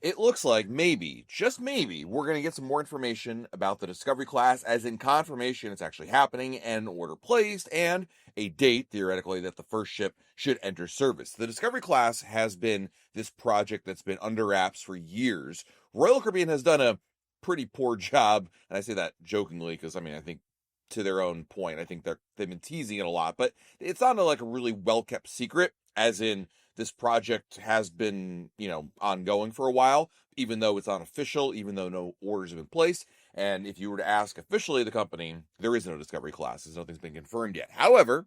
It looks like maybe, just maybe, we're going to get some more information about the Discovery class, as in confirmation it's actually happening, and an order placed, and a date, theoretically, that the first ship should enter service. The Discovery class has been this project that's been under wraps for years. Royal Caribbean has done a pretty poor job, and I say that jokingly because, I mean, I think to their own point, I think they've been teasing it a lot, but it's not like a really well kept secret, as in this project has been, ongoing for a while, even though it's unofficial, even though no orders have been placed. And if you were to ask officially the company, there is no Discovery class. Nothing's been confirmed yet. However,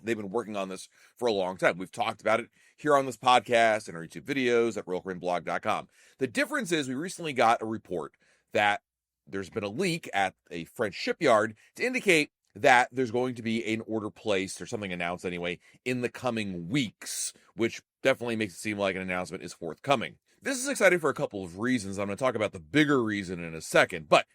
they've been working on this for a long time. We've talked about it here on this podcast and our YouTube videos at royalcaribbeanblog.com. The difference is we recently got a report that there's been a leak at a French shipyard to indicate that there's going to be an order placed, or something announced anyway, in the coming weeks, which definitely makes it seem like an announcement is forthcoming. This is exciting for a couple of reasons. I'm going to talk about the bigger reason in a second, but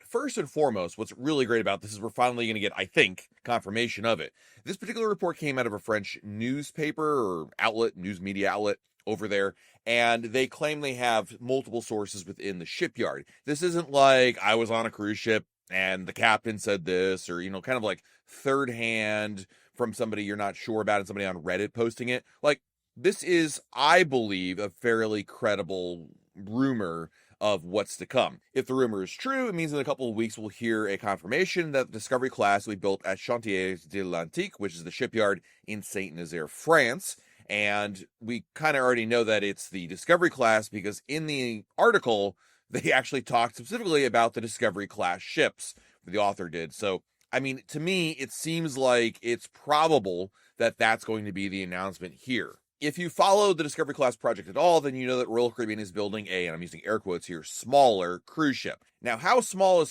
first and foremost, what's really great about this is we're finally going to get, I think, confirmation of it. This particular report came out of a French newspaper or outlet, news media outlet over there, and they claim they have multiple sources within the shipyard. This isn't like I was on a cruise ship and the captain said this, or, kind of like third hand from somebody you're not sure about and somebody on Reddit posting it. Like, this is, I believe, a fairly credible rumor of what's to come. If the rumor is true, it means in a couple of weeks we'll hear a confirmation that the Discovery class will be built at Chantier de l'Antique, which is the shipyard in Saint-Nazaire, France. And we kind of already know that it's the Discovery class because in the article, they actually talked specifically about the Discovery class ships. The author did. So, I mean, to me, it seems like it's probable that that's going to be the announcement here. If you follow the Discovery class project at all, then you know that Royal Caribbean is building and I'm using air quotes here, smaller cruise ship. Now, how small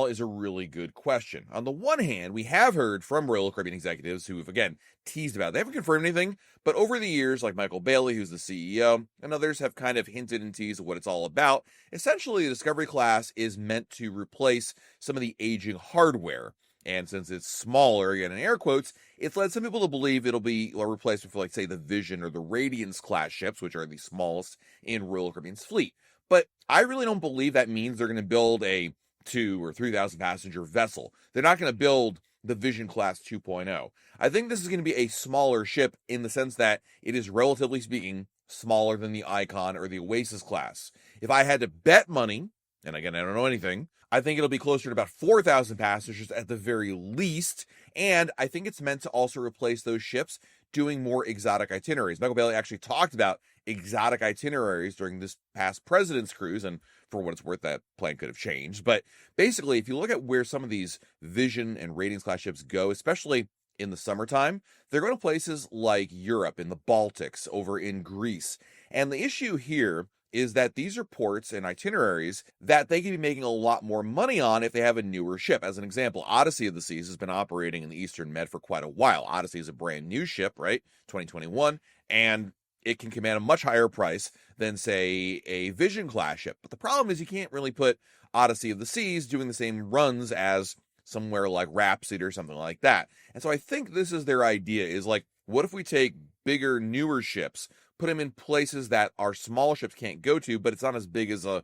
is a really good question. On the one hand, we have heard from Royal Caribbean executives who have, again, teased about it. They haven't confirmed anything, but over the years, like Michael Bailey, who's the CEO, and others have kind of hinted and teased what it's all about. Essentially, the Discovery class is meant to replace some of the aging hardware. And since it's smaller, again in air quotes, it's led some people to believe it'll be a replacement for, like, say, the Vision or the Radiance class ships, which are the smallest in Royal Caribbean's fleet. But I really don't believe that means they're going to build a 2,000 or 3,000 passenger vessel. They're not going to build the Vision class 2.0. I think this is going to be a smaller ship in the sense that it is, relatively speaking, smaller than the Icon or the Oasis class. If I had to bet money, and again, I don't know anything, I think it'll be closer to about 4,000 passengers at the very least, and I think it's meant to also replace those ships doing more exotic itineraries. Michael Bailey actually talked about exotic itineraries during this past President's Cruise, and for what it's worth, that plan could have changed. But basically, if you look at where some of these Vision and Radiance class ships go, especially in the summertime, they're going to places like Europe, in the Baltics, over in Greece. And the issue here is that these are ports and itineraries that they could be making a lot more money on if they have a newer ship. As an example, Odyssey of the Seas has been operating in the Eastern Med for quite a while. Odyssey is a brand new ship, right? 2021, and it can command a much higher price than, say, a Vision class ship. But the problem is you can't really put Odyssey of the Seas doing the same runs as somewhere like Rhapsody or something like that. And so I think this is their idea, is like, what if we take bigger, newer ships, put them in places that our smaller ships can't go to, but it's not as big as a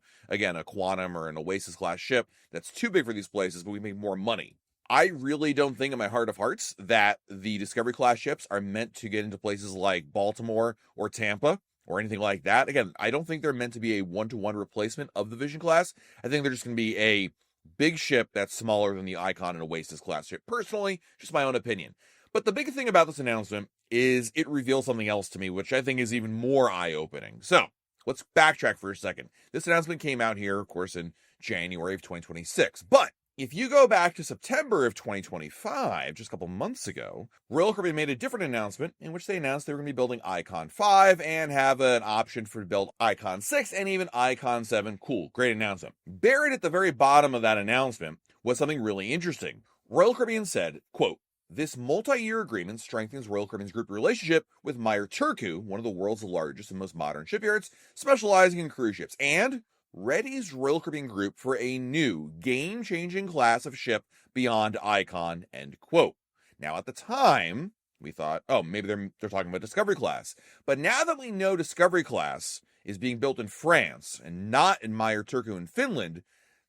Quantum or an Oasis class ship that's too big for these places, but we make more money. I really don't think in my heart of hearts that the Discovery class ships are meant to get into places like Baltimore or Tampa or anything like that. Again, I don't think they're meant to be a one-to-one replacement of the Vision class. I think they're just going to be a big ship that's smaller than the Icon and Oasis class ship. Personally, just my own opinion. But the big thing about this announcement is it reveals something else to me, which I think is even more eye-opening. So, let's backtrack for a second. This announcement came out here, of course, in January of 2026. But if you go back to September of 2025, just a couple months ago, Royal Caribbean made a different announcement in which they announced they were going to be building Icon 5 and have an option for to build Icon 6 and even Icon 7. Cool, great announcement. Buried at the very bottom of that announcement was something really interesting. Royal Caribbean said, quote, "This multi-year agreement strengthens Royal Caribbean's group relationship with Meyer Turku, one of the world's largest and most modern shipyards, specializing in cruise ships, and readies Royal Caribbean Group for a new, game-changing class of ship beyond Icon," end quote. Now, at the time, we thought, oh, maybe they're talking about Discovery class. But now that we know Discovery class is being built in France and not in Meyer Turku in Finland,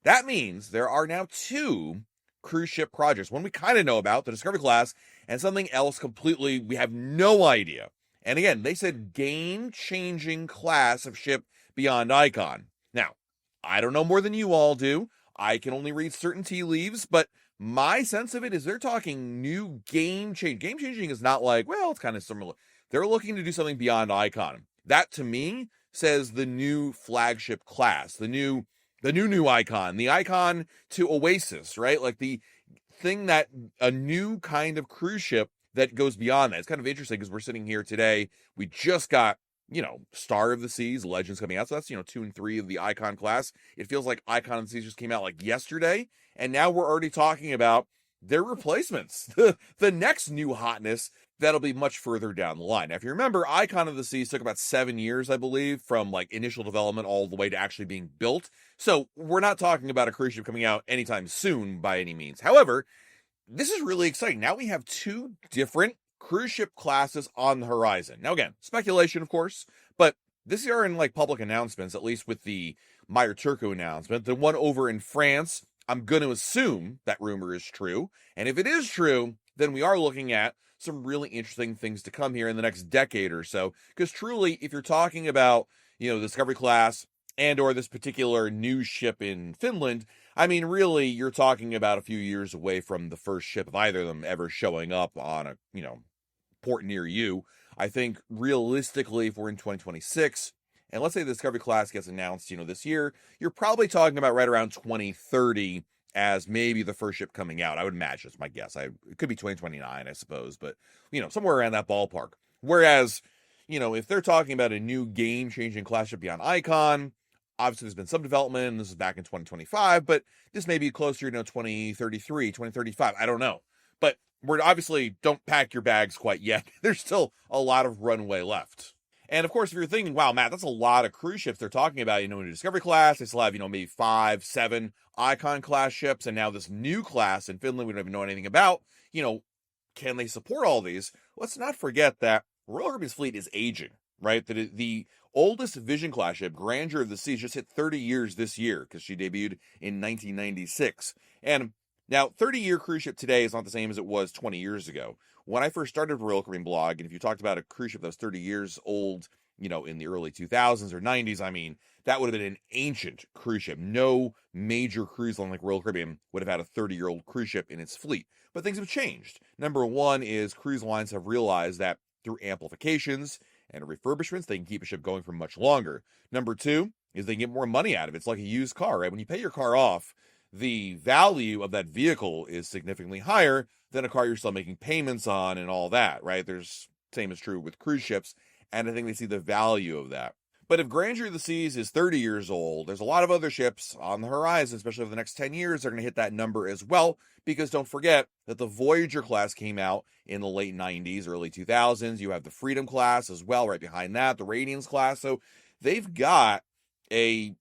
that means there are now two cruise ship projects. One we kind of know about, the Discovery class, and something else completely we have no idea. And again, they said game-changing class of ship beyond Icon. Now, I don't know more than you all do. I can only read certain tea leaves, but my sense of it is they're talking new game-changing. Game-changing is not like, well, it's kind of similar. They're looking to do something beyond Icon. That, to me, says the new flagship class, the new Icon, the Icon to Oasis, right? Like the thing that a new kind of cruise ship that goes beyond that. It's kind of interesting because we're sitting here today. We just got, Star of the Seas, Legends coming out. So that's, 2 and 3 of the Icon class. It feels like Icon of the Seas just came out like yesterday. And now we're already talking about their replacements, the next new hotness that'll be much further down the line. Now, if you remember, Icon of the Seas took about 7 years, I believe, from like initial development all the way to actually being built. So we're not talking about a cruise ship coming out anytime soon by any means. However, this is really exciting. Now we have two different cruise ship classes on the horizon. Now, again, speculation, of course, but this are in like public announcements, at least with the Meyer Turku announcement. The one over in France, I'm going to assume that rumor is true. And if it is true, then we are looking at some really interesting things to come here in the next decade or so. Because truly, if you're talking about, the Discovery class and or this particular new ship in Finland, I mean, really, you're talking about a few years away from the first ship of either of them ever showing up on a, port near you. I think realistically, if we're in 2026, and let's say the Discovery class gets announced, this year, you're probably talking about right around 2030 as maybe the first ship coming out. I would imagine, it's my guess. It could be 2029, I suppose, but, somewhere around that ballpark. Whereas, if they're talking about a new game-changing class ship beyond Icon, obviously there's been some development, and this is back in 2025, but this may be closer, 2033, 2035, I don't know. But we're obviously don't pack your bags quite yet. There's still a lot of runway left. And of course, if you're thinking, wow, Matt, that's a lot of cruise ships they're talking about, in the Discovery class, they still have, maybe 5, 7 Icon class ships, and now this new class in Finland we don't even know anything about, can they support all these? Let's not forget that Royal Caribbean's fleet is aging, right? That the oldest Vision class ship, Grandeur of the Seas, just hit 30 years this year because she debuted in 1996. And now, 30-year cruise ship today is not the same as it was 20 years ago. When I first started Royal Caribbean blog, and if you talked about a cruise ship that was 30 years old, in the early 2000s or 90s, I mean, that would have been an ancient cruise ship. No major cruise line like Royal Caribbean would have had a 30-year-old cruise ship in its fleet. But things have changed. Number one is cruise lines have realized that through amplifications and refurbishments, they can keep a ship going for much longer. Number two is they can get more money out of it. It's like a used car, right? When you pay your car off, the value of that vehicle is significantly higher than a car you're still making payments on and all that, right? Same is true with cruise ships, and I think they see the value of that. But if Grandeur of the Seas is 30 years old, there's a lot of other ships on the horizon, especially over the next 10 years, they're going to hit that number as well, because don't forget that the Voyager class came out in the late 90s, early 2000s. You have the Freedom class as well, right behind that, the Radiance class. So they've got a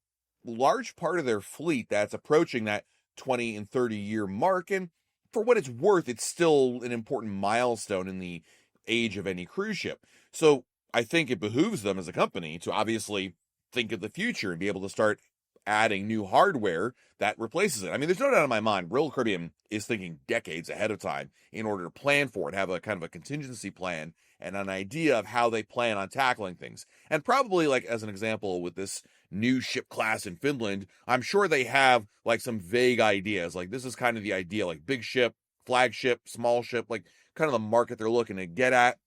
large part of their fleet that's approaching that 20 and 30 year mark. And for what it's worth, it's still an important milestone in the age of any cruise ship. So I think it behooves them as a company to obviously think of the future and be able to start adding new hardware that replaces it. I mean, there's no doubt in my mind, Royal Caribbean is thinking decades ahead of time in order to plan for it, have a kind of a contingency plan and an idea of how they plan on tackling things. And probably, like, as an example, with this new ship class in Finland, I'm sure they have like some vague ideas. Like, this is kind of the idea, like big ship, flagship, small ship, like kind of the market they're looking to get at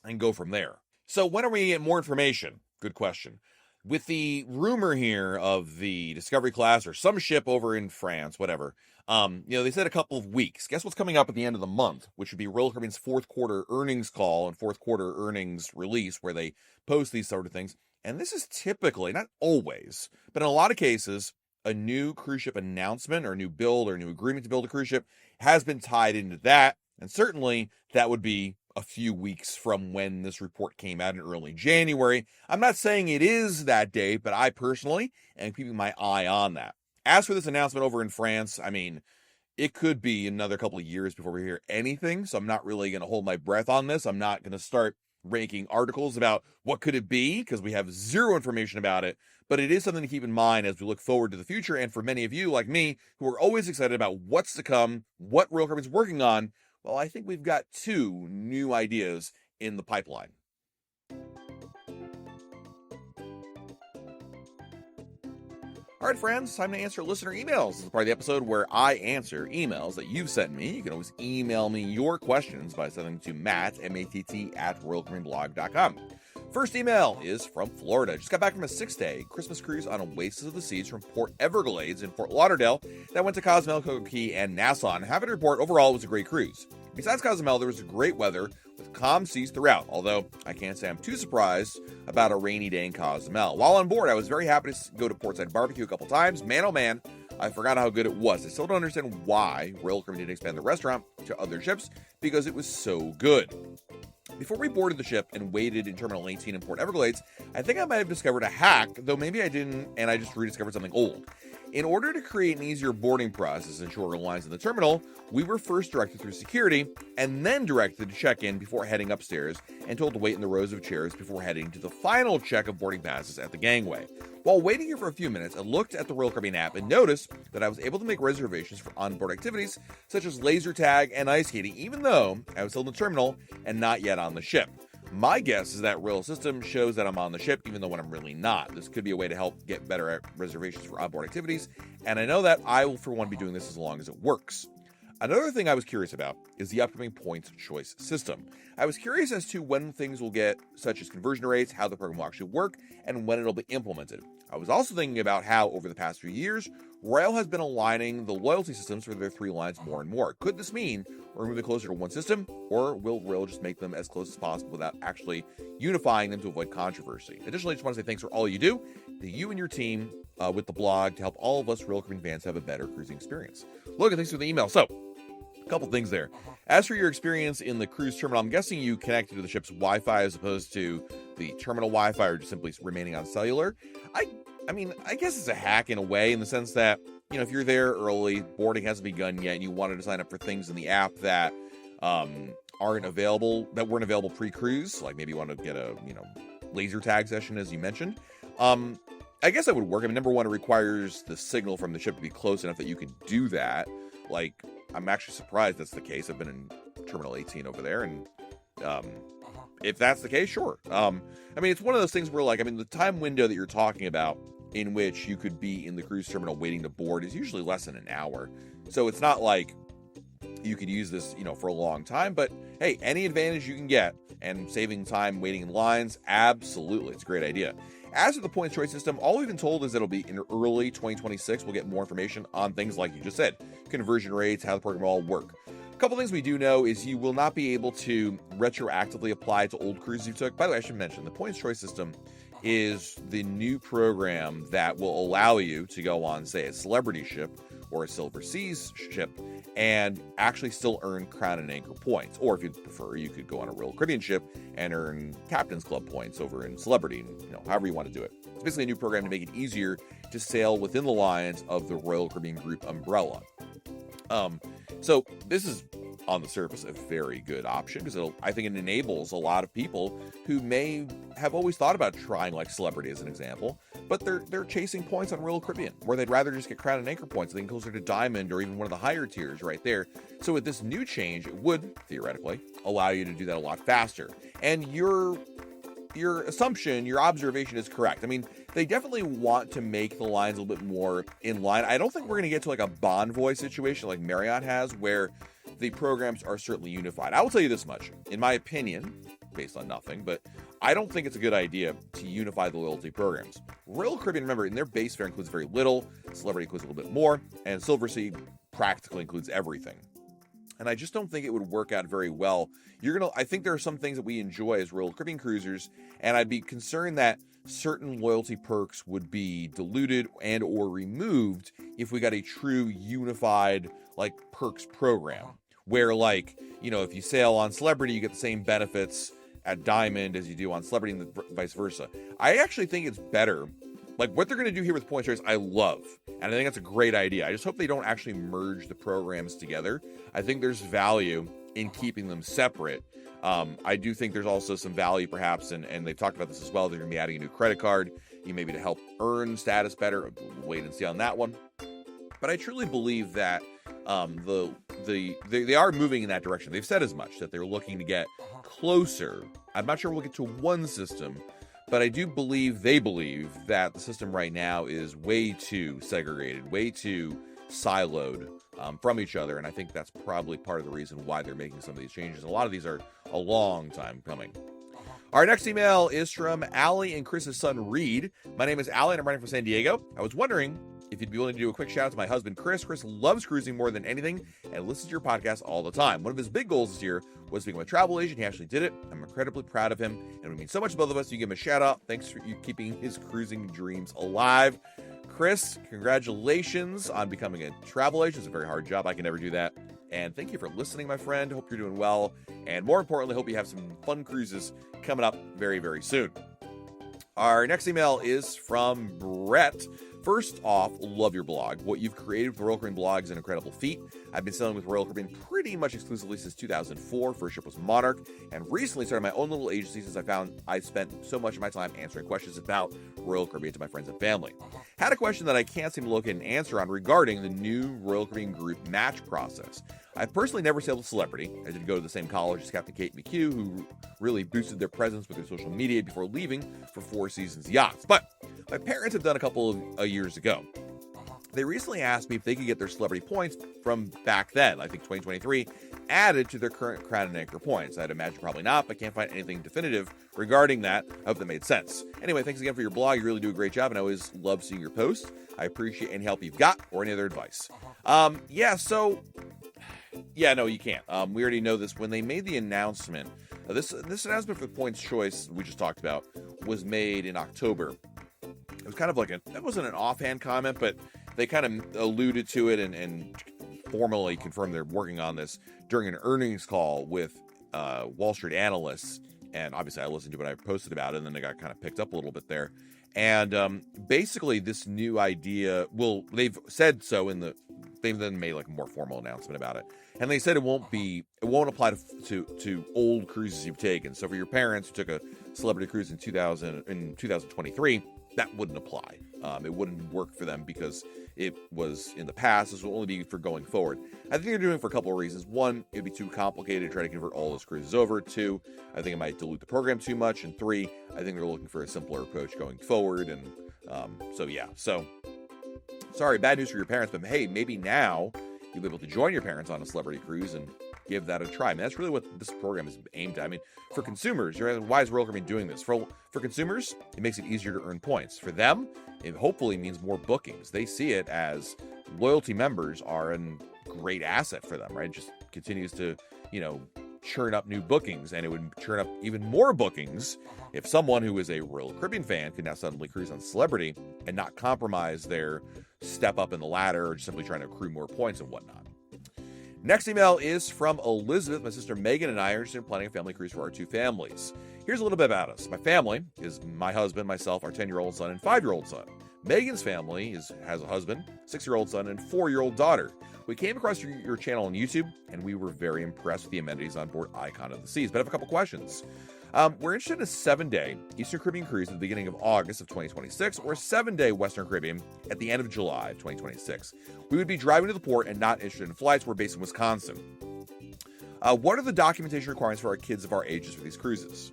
and go from there. So when are we going to get more information? Good question. With the rumor here of the Discovery class or some ship over in France, whatever, they said a couple of weeks. Guess what's coming up at the end of the month, which would be Royal Caribbean's fourth quarter earnings call and fourth quarter earnings release, where they post these sort of things. And this is typically, not always, but in a lot of cases, a new cruise ship announcement or a new build or a new agreement to build a cruise ship has been tied into that. And certainly that would be a few weeks from when this report came out in early January. I'm not saying it is that date, but I personally am keeping my eye on that. As for this announcement over in France, I mean, it could be another couple of years before we hear anything, so I'm not really going to hold my breath on this. I'm not going to start ranking articles about what could it be, because we have zero information about it, but it is something to keep in mind as we look forward to the future. And for many of you like me who are always excited about what's to come, what Royal Caribbean's working on, well, I think we've got 2 new ideas in the pipeline. All right, friends, time to answer listener emails. This is part of the episode where I answer emails that you've sent me. You can always email me your questions by sending them to Matt, M-A-T-T, @RoyalCaribbeanBlog.com. First email is from Florida. Just got back from a 6-day Christmas cruise on Oasis of the Seas from Port Everglades in Fort Lauderdale that went to Cozumel, Coco Cay, and Nassau. And happy to report, overall, it was a great cruise. Besides Cozumel, there was great weather with calm seas throughout, although I can't say I'm too surprised about a rainy day in Cozumel. While on board, I was very happy to go to Portside Barbecue a couple times. Man, oh man, I forgot how good it was. I still don't understand why Royal Caribbean didn't expand the restaurant to other ships, because it was so good. Before we boarded the ship and waited in Terminal 18 in Port Everglades, I think I might have discovered a hack, though maybe I didn't, and I just rediscovered something old. In order to create an easier boarding process and shorter lines in the terminal, we were first directed through security and then directed to check in before heading upstairs and told to wait in the rows of chairs before heading to the final check of boarding passes at the gangway. While waiting here for a few minutes, I looked at the Royal Caribbean app and noticed that I was able to make reservations for onboard activities such as laser tag and ice skating, even though I was still in the terminal and not yet on the ship. My guess is that Royal System shows that I'm on the ship, even though when I'm really not. This could be a way to help get better at reservations for onboard activities, and I know that I will, for one, be doing this as long as it works. Another thing I was curious about is the upcoming points choice system. I was curious as to when things will get, such as conversion rates, how the program will actually work, and when it'll be implemented. I was also thinking about how, over the past few years, Royal has been aligning the loyalty systems for their 3 lines more and more. Could this mean we're moving closer to one system, or will Royal just make them as close as possible without actually unifying them to avoid controversy? Additionally, I just want to say thanks for all you do, to you and your team with the blog, to help all of us Royal Caribbean fans have a better cruising experience. Look, thanks for the email. So, a couple things there. As for your experience in the cruise terminal, I'm guessing you connected to the ship's Wi-Fi as opposed to the terminal Wi-Fi, or just simply remaining on cellular. I mean, I guess it's a hack in a way, in the sense that, you know, if you're there early, boarding hasn't begun yet, and you wanted to sign up for things in the app that weren't available pre-cruise, like maybe you want to get a, laser tag session, as you mentioned. I guess that would work. I mean, number one, it requires the signal from the ship to be close enough that you could do that. Like, I'm actually surprised that's the case. I've been in Terminal 18 over there, and if that's the case, sure. I mean, it's one of those things where, like, the time window that you're talking about in which you could be in the cruise terminal waiting to board is usually less than an hour. So it's not like you could use this, for a long time. But hey, any advantage you can get and saving time waiting in lines, absolutely. It's a great idea. As for the points choice system, all we've been told is that it'll be in early 2026. We'll get more information on things like you just said, conversion rates, how the program will all work. A couple things we do know is you will not be able to retroactively apply to old cruises you took. By the way, I should mention, the points choice system is the new program that will allow you to go on, say, a Celebrity ship or a Silver Seas ship and actually still earn Crown and Anchor points. Or if you prefer, you could go on a Royal Caribbean ship and earn Captain's Club points over in Celebrity, however you want to do it. It's basically a new program to make it easier to sail within the lines of the Royal Caribbean Group umbrella. So this is, on the surface, a very good option, because I think it enables a lot of people who may have always thought about trying, like, Celebrity as an example, but they're chasing points on Royal Caribbean, where they'd rather just get Crown and Anchor points, they can closer to Diamond or even one of the higher tiers right there. So with this new change, it would theoretically allow you to do that a lot faster. And your assumption, your observation is correct. I mean, they definitely want to make the lines a little bit more in line. I don't think we're going to get to like a Bonvoy situation like Marriott has, where the programs are certainly unified. I will tell you this much, in my opinion, based on nothing, but I don't think it's a good idea to unify the loyalty programs. Royal Caribbean, remember, in their base fare includes very little, Celebrity includes a little bit more, and Silver Sea practically includes everything. And I just don't think it would work out very well. I think there are some things that we enjoy as Royal Caribbean cruisers, and I'd be concerned that certain loyalty perks would be diluted and or removed if we got a true unified, like, perks program. Where, like, if you sail on Celebrity, you get the same benefits at Diamond as you do on Celebrity, and vice versa. I actually think it's better. Like, what they're going to do here with points choice, I love. And I think that's a great idea. I just hope they don't actually merge the programs together. I think there's value in keeping them separate. I do think there's also some value perhaps, and they've talked about this as well. They're going to be adding a new credit card, maybe to help earn status better. We'll wait and see on that one. But I truly believe that they are moving in that direction. They've said as much, that they're looking to get closer. I'm not sure we'll get to one system, but I do believe they believe that the system right now is way too segregated, way too siloed from each other. And I think that's probably part of the reason why they're making some of these changes. A lot of these are a long time coming. Our next email is from Allie and Chris's son, Reed. My name is Allie, and I'm writing from San Diego. I was wondering if you'd be willing to do a quick shout out to my husband, Chris. Chris loves cruising more than anything and listens to your podcast all the time. One of his big goals this year was being a travel agent. He actually did it. I'm incredibly proud of him, and it would mean so much to both of us. You give him a shout out. Thanks for you keeping his cruising dreams alive. Chris, congratulations on becoming a travel agent. It's a very hard job. I can never do that. And thank you for listening, my friend. Hope you're doing well. And more importantly, hope you have some fun cruises coming up very, very soon. Our next email is from Brett. First off, love your blog. What you've created with the Royal Caribbean blog is an incredible feat. I've been sailing with Royal Caribbean pretty much exclusively since 2004. First ship was Monarch, and recently started my own little agency since I found I spent so much of my time answering questions about Royal Caribbean to my friends and family. Had a question that I can't seem to locate an answer on regarding the new Royal Caribbean group match process. I've personally never sailed with Celebrity. I did go to the same college as Captain Kate McHugh, who really boosted their presence with their social media before leaving for Four Seasons Yachts. But my parents have done a couple of years ago. They recently asked me if they could get their Celebrity points from back then, I think 2023, added to their current Crown and Anchor points. I'd imagine probably not, but can't find anything definitive regarding that. I hope that made sense. Anyway, thanks again for your blog. You really do a great job, and I always love seeing your posts. I appreciate any help you've got or any other advice. No, you can't. We already know this. When they made the announcement, this announcement for the points choice we just talked about was made in October. It was kind of like that wasn't an offhand comment, but they kind of alluded to it and formally confirmed they're working on this during an earnings call with Wall Street analysts. And obviously I listened to what I posted about it, and then it got kind of picked up a little bit there. And basically this new idea, they've said so they've then made like a more formal announcement about it. And they said it won't apply to old cruises you've taken. So for your parents who took a Celebrity cruise in 2023, that wouldn't apply. It wouldn't work for them because it was in the past. This will only be for going forward. I think they're doing it for a couple of reasons. One, it'd be too complicated to try to convert all those cruises over. Two, I think it might dilute the program too much. And three, I think they're looking for a simpler approach going forward. And So sorry, bad news for your parents, but hey, maybe now you'll be able to join your parents on a Celebrity cruise and give that a try. I mean, that's really what this program is aimed at. I mean, for consumers, you're asking, why is Royal Caribbean doing this? For consumers, it makes it easier to earn points. For them, it hopefully means more bookings. They see it as loyalty members are a great asset for them, right? It just continues to, churn up new bookings, and it would churn up even more bookings if someone who is a Royal Caribbean fan could now suddenly cruise on Celebrity and not compromise their step up in the ladder or just simply trying to accrue more points and whatnot. Next email is from Elizabeth. My sister Megan and I are interested in planning a family cruise for our two families. Here's a little bit about us. My family is my husband, myself, our 10-year-old son, and 5-year-old son. Megan's family has a husband, 6-year-old son, and 4-year-old daughter. We came across your channel on YouTube, and we were very impressed with the amenities on board Icon of the Seas. But I have a couple questions. We're interested in a 7-day Eastern Caribbean cruise at the beginning of August of 2026, or a 7-day Western Caribbean at the end of July of 2026. We would be driving to the port and not interested in flights. We're based in Wisconsin. What are the documentation requirements for our kids of our ages for these cruises?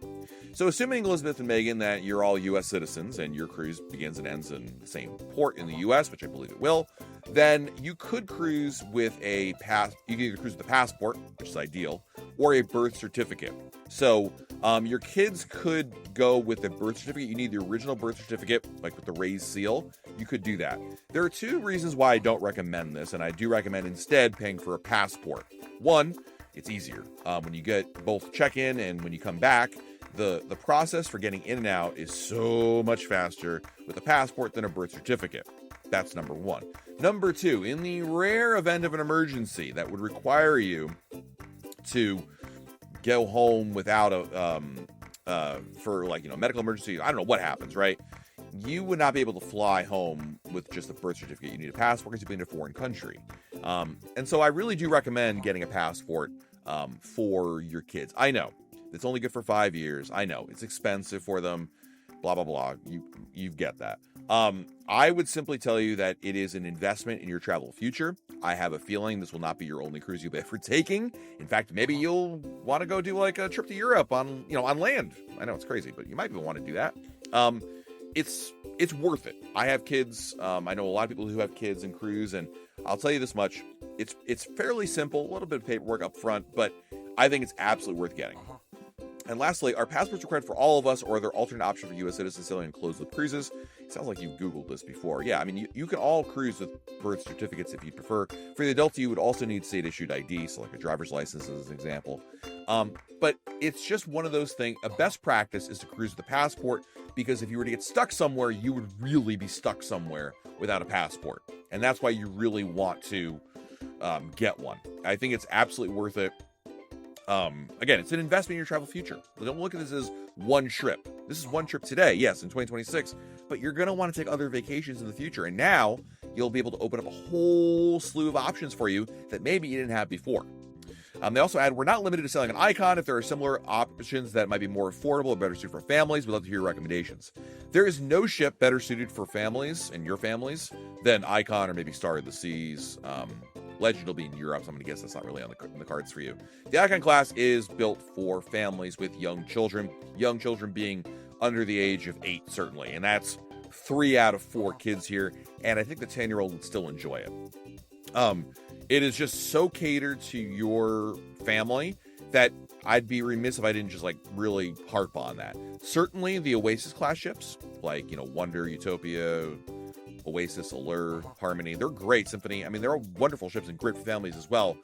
So assuming, Elizabeth and Megan, that you're all U.S. citizens and your cruise begins and ends in the same port in the U.S., which I believe it will, then you could cruise with you can either cruise with a passport, which is ideal, or a birth certificate. So your kids could go with a birth certificate. You need the original birth certificate, like with the raised seal. You could do that. There are two reasons why I don't recommend this, and I do recommend instead paying for a passport. One, it's easier. When you get both check-in and when you come back, the process for getting in and out is so much faster with a passport than a birth certificate. That's number one. Number two, in the rare event of an emergency that would require you to go home without medical emergency, I don't know what happens, right? You would not be able to fly home with just a birth certificate. You need a passport because you've been in a foreign country. And so I really do recommend getting a passport for your kids. I know it's only good for 5 years. I know it's expensive for them. Blah blah blah. You get that. I would simply tell you that it is an investment in your travel future. I have a feeling this will not be your only cruise you'll be ever taking. In fact, maybe you'll want to go do like a trip to Europe on land. I know it's crazy, but you might even want to do that. It's worth it. I have kids. I know a lot of people who have kids and cruise, and I'll tell you this much: it's fairly simple, a little bit of paperwork up front, but I think it's absolutely worth getting. And lastly, are passports required for all of us, or are there alternate options for U.S. citizens sailing on closed-loop cruises? It sounds like you've Googled this before. Yeah, I mean, you can all cruise with birth certificates if you prefer. For the adults, you would also need state-issued ID, so like a driver's license as an example. But it's just one of those things. A best practice is to cruise with a passport, because if you were to get stuck somewhere, you would really be stuck somewhere without a passport. And that's why you really want to get one. I think it's absolutely worth it. Again, it's an investment in your travel future. Don't look at this as one trip. This is one trip today, yes, in 2026, but you're going to want to take other vacations in the future. And now you'll be able to open up a whole slew of options for you that maybe you didn't have before. They also add, we're not limited to selling an Icon. If there are similar options that might be more affordable or better suited for families, we'd love to hear your recommendations. There is no ship better suited for families and your families than Icon or maybe Star of the Seas. Legend will be in Europe, so I'm going to guess that's not really on the cards for you. The Icon class is built for families with young children being under the age of 8, certainly. And that's 3 out of 4 kids here, and I think the 10-year-old would still enjoy it. It is just so catered to your family that I'd be remiss if I didn't just really harp on that. Certainly the Oasis class ships, like, Wonder, Utopia, Oasis, Allure, Harmony, they're great. Symphony, I mean, they're all wonderful ships and great for families as well.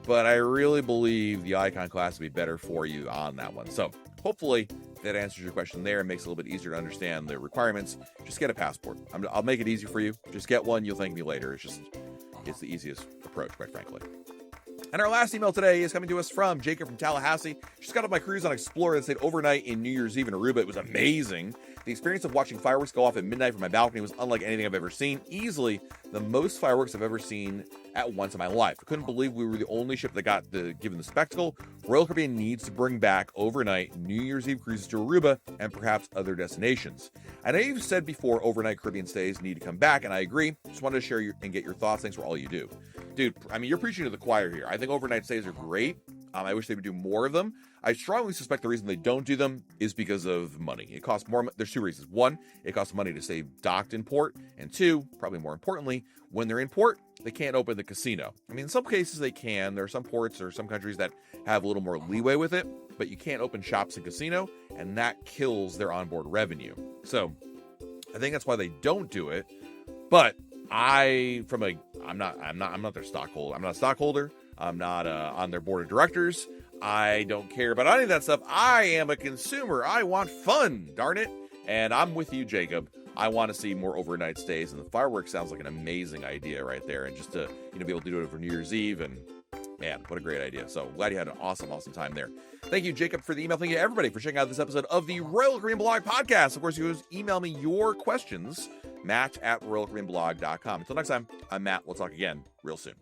But I really believe the Icon class would be better for you on that one. So hopefully that answers your question there and makes it a little bit easier to understand the requirements. Just get a passport. I'll make it easy for you. Just get one. You'll thank me later. It's the easiest approach, quite frankly. And our last email today is coming to us from Jacob from Tallahassee. Just got off my cruise on Explorer that stayed overnight in New Year's Eve in Aruba. It was amazing. The experience of watching fireworks go off at midnight from my balcony was unlike anything I've ever seen. Easily the most fireworks I've ever seen at once in my life. I couldn't believe we were the only ship that got given the spectacle. Royal Caribbean needs to bring back overnight New Year's Eve cruises to Aruba and perhaps other destinations. I know you've said before overnight Caribbean stays need to come back, and I agree. Just wanted to share and get your thoughts. Thanks for all you do. Dude, I mean, you're preaching to the choir here. I think overnight stays are great. I wish they would do more of them. I strongly suspect the reason they don't do them is because of money. It costs more. There's 2 reasons. 1, it costs money to stay docked in port. And 2, probably more importantly, when they're in port, they can't open the casino. I mean, in some cases they can. There are some ports or some countries that have a little more leeway with it, but you can't open shops and casino, and that kills their onboard revenue. So I think that's why they don't do it. But I'm not their stockholder. I'm not a stockholder. I'm not on their board of directors. I don't care about any of that stuff. I am a consumer. I want fun, darn it. And I'm with you, Jacob. I want to see more overnight stays, and the fireworks sounds like an amazing idea right there. And just to be able to do it over New Year's Eve, and man, what a great idea. So glad you had an awesome time there. Thank you, Jacob, for the email. Thank you, everybody, for checking out this episode of the Royal Caribbean Blog Podcast. Of course, you can email me your questions, Matt@RoyalCaribbeanBlog.com. Until next time, I'm Matt. We'll talk again real soon.